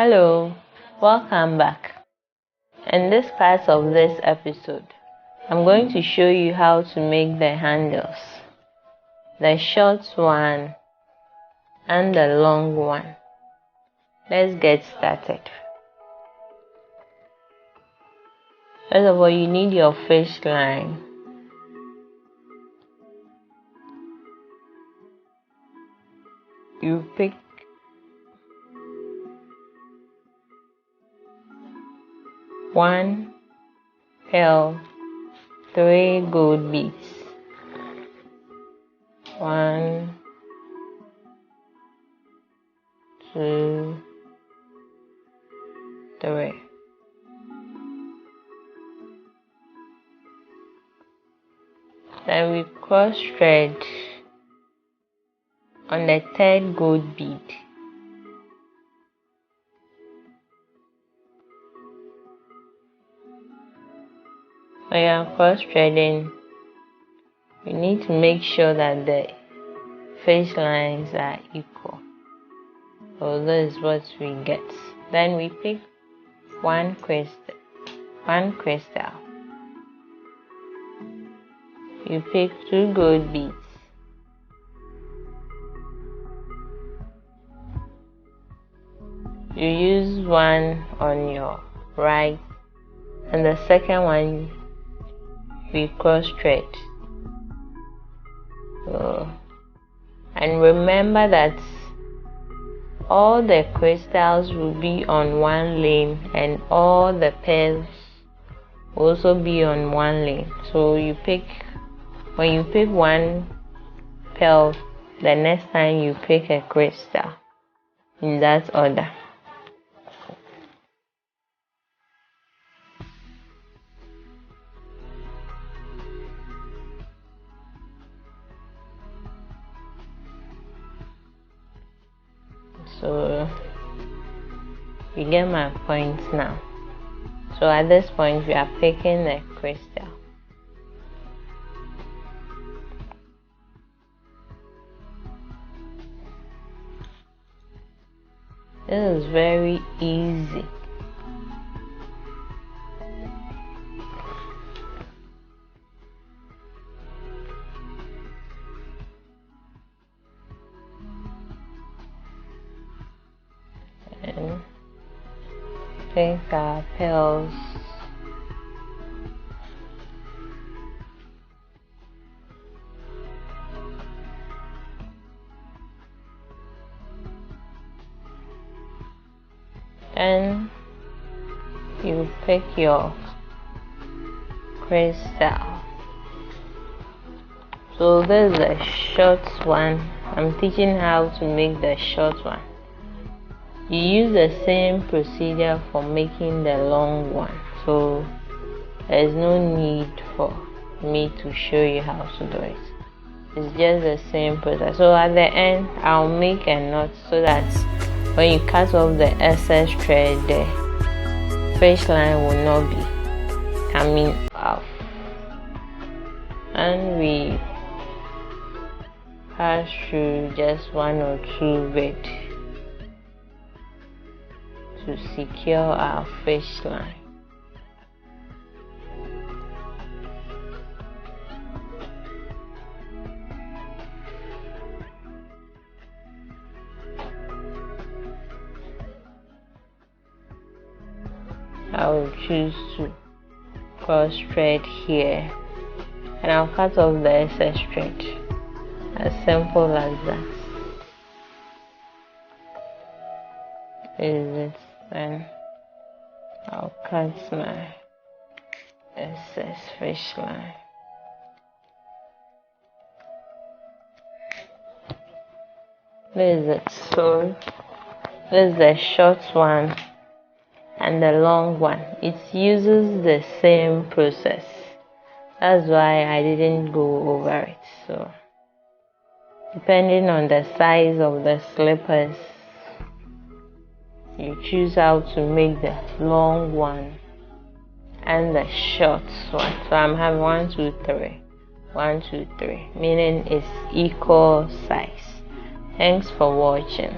Hello, welcome back. In this part of this episode, I'm going to show you how to make the handles, the short one and the long one. Let's get started. First of all, you need your fish line. You pick one pearl, 3 gold beads. 1, 2, 3. Then we cross thread on the 3rd gold bead. When you are cross threading, you need to make sure that the fish lines are equal. So this is what we get. Then we pick one crystal. You pick 2 gold beads. You use one on your right, and the second one we cross thread. And remember that all the crystals will be on one lane and all the pearls will also be on one lane. So when you pick one pearl, the next time you pick a crystal, in that order. So you get my point now. So at this point we are picking the crystal. This is very easy. And pick our pearls. And you pick your crystal. So this is the short one. I'm teaching how to make the short one. You use the same procedure for making the long one, so there is no need for me to show you how to do it. It's just the same process. So at the end I'll make a knot so that when you cut off the excess thread, the fish line will not be coming off. And we pass through just 1 or 2 beads to secure our fish line. I will choose to cross thread here, and I'll cut off the excess thread. As simple as that. Is it? Then I'll cut my excess fish line. This is it. So this is the short one and the long one. It uses the same process. That's why I didn't go over it. So depending on the size of the slippers, you choose how to make the long one and the short one. So I'm having 1, 2, 3, 1, 2, 3, meaning it's equal size. Thanks for watching.